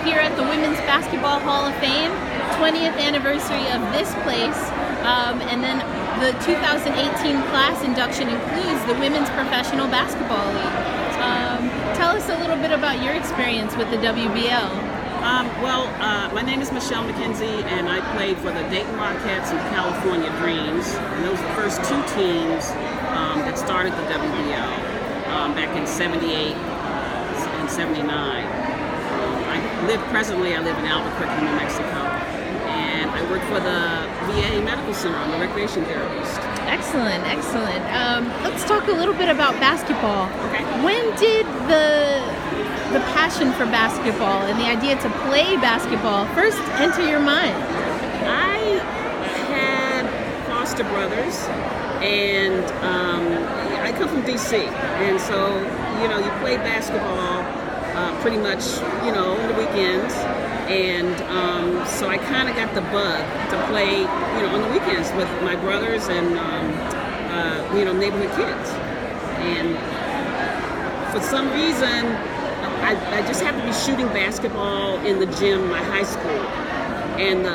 here at the Women's Basketball Hall of Fame, 20th anniversary of this place, and then the 2018 class induction includes the Women's Professional Basketball League. Tell us a little bit about your experience with the WBL. My name is McKenzie, and I played for the Dayton Rockettes and California Dreams. And those were the first two teams that started the WBL back in '78 and '79. I live in Albuquerque, New Mexico, and I work for the VA Medical Center. I'm a recreation therapist. Excellent. Let's talk a little bit about basketball. Okay. When did the passion for basketball and the idea to play basketball first enter your mind? I had foster brothers, and I come from DC, and so you play basketball pretty much on the weekends, and so I kind of got the bug to play on the weekends with my brothers and neighborhood kids, and for some reason I just happened to be shooting basketball in the gym in my high school, and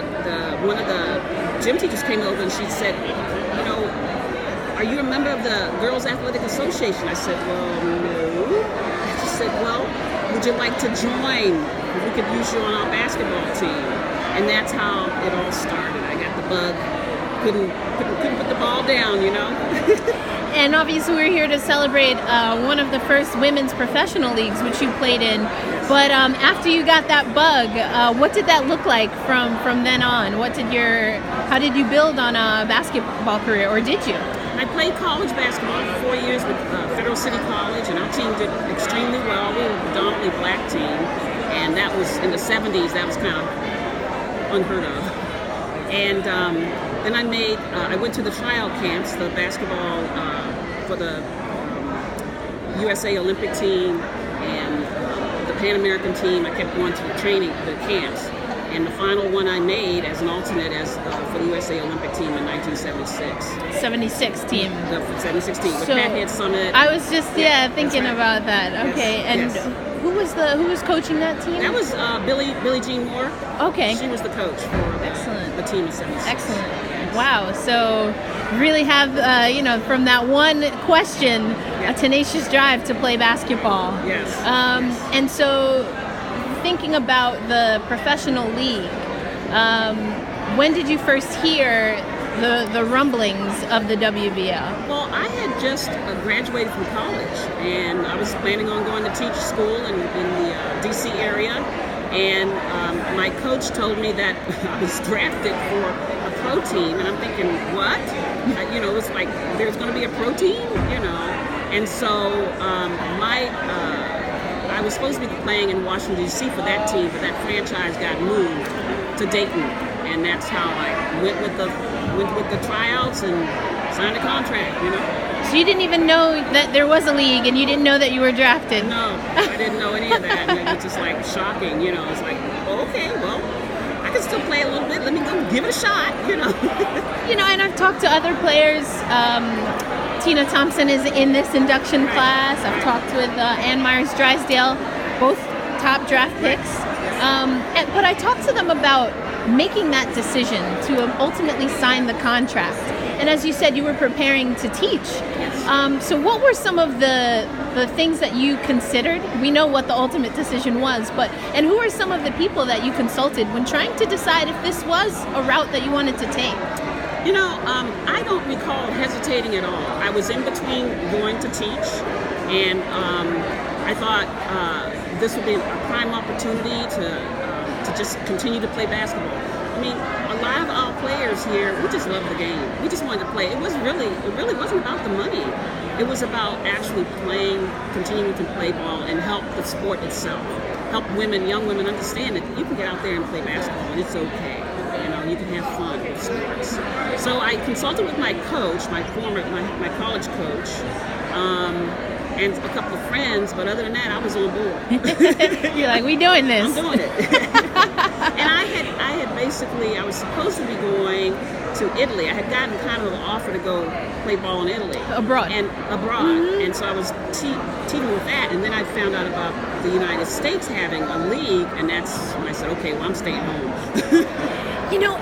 one of the gym teachers came over and she said, are you a member of the Girls Athletic Association? I said, well, no. She said, well, would you like to join? We could use you on our basketball team. And that's how it all started. I got the bug. Couldn't put the ball down, And obviously we're here to celebrate one of the first women's professional leagues, which you played in. But after you got that bug, what did that look like from then on? How did you build on a basketball career, or did you? I played college basketball for 4 years with Federal City College, and our team did extremely well. We were a predominantly black team, and that was in the 70s. That was kind of unheard of. And then I went to the tryout camps, the basketball for the USA Olympic team and the Pan American team. I kept going to the camps. And the final one I made as an alternate for the USA Olympic team in 1976. 76 team. The 76 team with Pat Head Summit. I was just thinking about that. Okay, yes, and who was coaching that team? That was Billie Jean Moore. Okay. She was the coach for the team in 76. Excellent. Yes. Wow. So really have from that one question a tenacious drive to play basketball. Yes. And so, thinking about the professional league, when did you first hear the rumblings of the WBL? Well, I had just graduated from college, and I was planning on going to teach school in the DC area, and my coach told me that I was drafted for a pro team, and I'm thinking, what? It's like there's going to be a pro team, and so I was supposed to be playing in Washington, D.C. for that team, but that franchise got moved to Dayton, and that's how I went with the tryouts and signed a contract, So you didn't even know that there was a league, and you didn't know that you were drafted? No, I didn't know any of that, and it was just like shocking, It's like, okay, well, I can still play a little bit, let me go give it a shot, And I've talked to other players. Tina Thompson is in this induction class. I've talked with Ann Myers-Drysdale, both top draft picks. But I talked to them about making that decision to ultimately sign the contract. And as you said, you were preparing to teach. Yes. So what were some of the things that you considered? We know what the ultimate decision was, and who are some of the people that you consulted when trying to decide if this was a route that you wanted to take? I don't recall hesitating at all. I was in between going to teach, and I thought this would be a prime opportunity to just continue to play basketball. I mean, a lot of our players here, we just love the game. We just wanted to play. It really wasn't about the money. It was about actually playing, continuing to play ball, and help the sport itself. Help young women understand that you can get out there and play basketball, and it's okay. You can have fun with sports. So I consulted with my coach, my college coach, and a couple of friends, but other than that, I was on board. You're like, we doing this. I'm doing it. And I had basically, I was supposed to be going to Italy. I had gotten kind of an offer to go play ball in Italy. Abroad. And so I was teaming with that, and then I found out about the United States having a league, and that's when I said, okay, well, I'm staying home.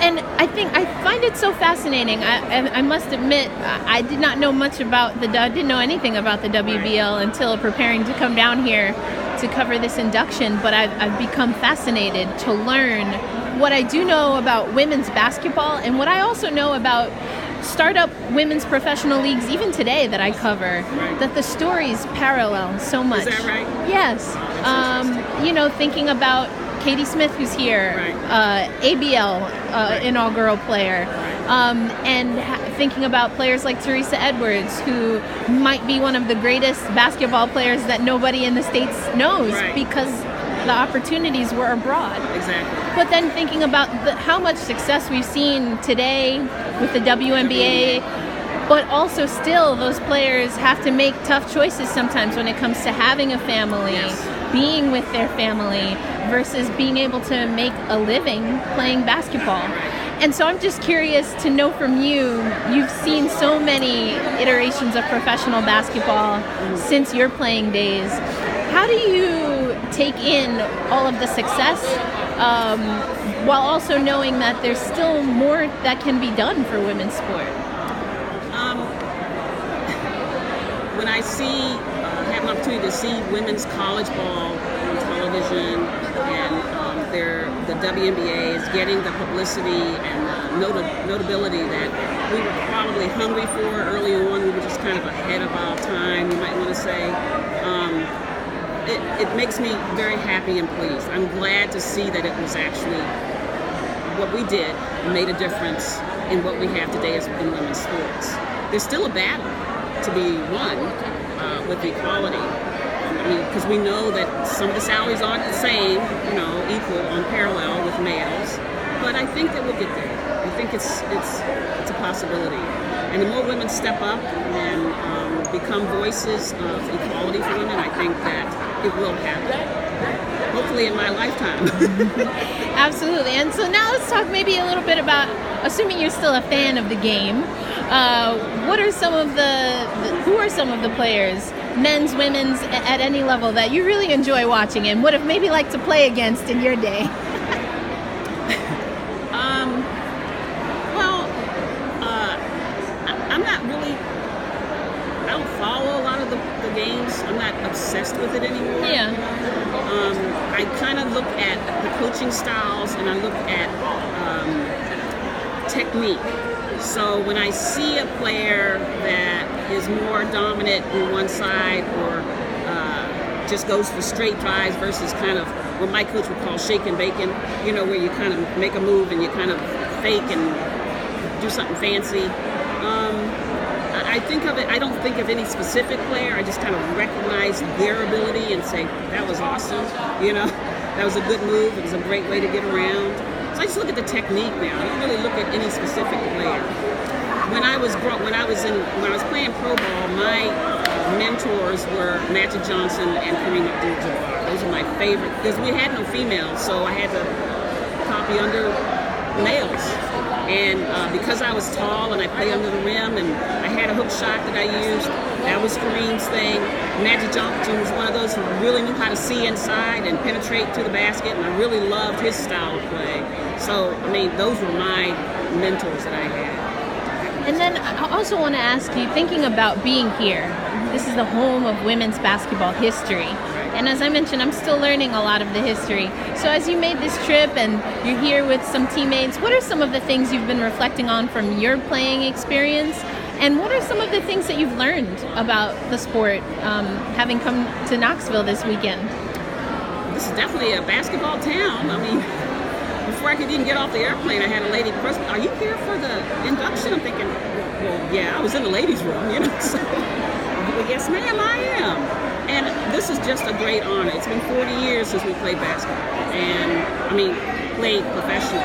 And I find it so fascinating. I must admit, I did not know much about I didn't know anything about the WBL until preparing to come down here to cover this induction, but I've become fascinated to learn what I do know about women's basketball and what I also know about startup women's professional leagues, even today that I cover, that the stories parallel so much. Is that right? Yes. Thinking about Katie Smith, who's here, ABL, inaugural player, and thinking about players like Teresa Edwards, who might be one of the greatest basketball players that nobody in the States knows because the opportunities were abroad. Exactly. But then thinking about how much success we've seen today with the WNBA, but also still those players have to make tough choices sometimes when it comes to having a family, being with their family, versus being able to make a living playing basketball. And so I'm just curious to know from you, you've seen so many iterations of professional basketball since your playing days. How do you take in all of the success while also knowing that there's still more that can be done for women's sport? When I have an opportunity to see women's college ball on television, and the WNBA is getting the publicity and the notability that we were probably hungry for early on. We were just kind of ahead of our time, you might want to say. It makes me very happy and pleased. I'm glad to see that it was actually what we did made a difference in what we have today in women's sports. There's still a battle to be won with equality. Because we know that some of the salaries aren't the same, equal on parallel with males. But I think that we'll get there. I think it's a possibility. And the more women step up and become voices of equality for women, I think that it will happen. Hopefully in my lifetime. Absolutely. And so now let's talk maybe a little bit about, assuming you're still a fan of the game, who are some of the players, men's, women's, at any level, that you really enjoy watching and would have maybe liked to play against in your day? I'm not really, I don't follow a lot of the games. I'm not obsessed with it anymore. Yeah. I kind of look at the coaching styles and I look at technique. So when I see a player that is more dominant on one side or just goes for straight drives versus kind of what my coach would call shake and bacon, where you kind of make a move and you kind of fake and do something fancy. I think of it, I don't think of any specific player. I just kind of recognize their ability and say, that was awesome. That was a good move. It was a great way to get around. So I just look at the technique now. I don't really look at any specific player. When I was playing pro ball, my mentors were Magic Johnson and Kareem Abdul-Jabbar. Those are my favorite, because we had no females, so I had to copy under males. And because I was tall and I played under the rim and I had a hook shot that I used, that was Kareem's thing. Magic Johnson was one of those who really knew how to see inside and penetrate to the basket, and I really loved his style of play. So, those were my mentors that I had. And then I also want to ask you, thinking about being here, this is the home of women's basketball history. And as I mentioned, I'm still learning a lot of the history. So as you made this trip and you're here with some teammates, what are some of the things you've been reflecting on from your playing experience? And what are some of the things that you've learned about the sport, having come to Knoxville this weekend? This is definitely a basketball town. Before I could even get off the airplane, I had a lady person, are you here for the induction? I'm thinking, well, yeah, I was in the ladies' room, So, well, yes, ma'am, I am. And this is just a great honor. It's been 40 years since we played basketball, and played professionally.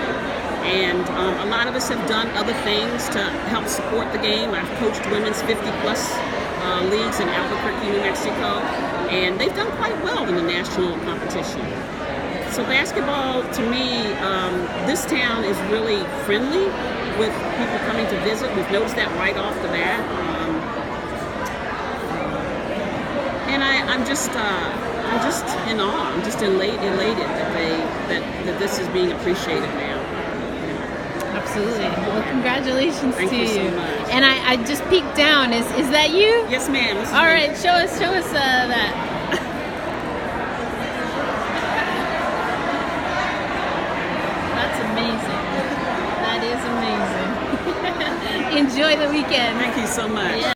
And a lot of us have done other things to help support the game. I've coached women's 50-plus leagues in Albuquerque, New Mexico, and they've done quite well in the national competition. So basketball, to me, this town is really friendly with people coming to visit. We've noticed that right off the bat. And I'm just in awe. I'm just elated that this is being appreciated now. Absolutely. Well, congratulations Thank to you so much. And I just peeked down. Is that you? Yes, ma'am. This is All me. right, show us that. That's amazing. That is amazing. Enjoy the weekend. Thank you so much. Yeah.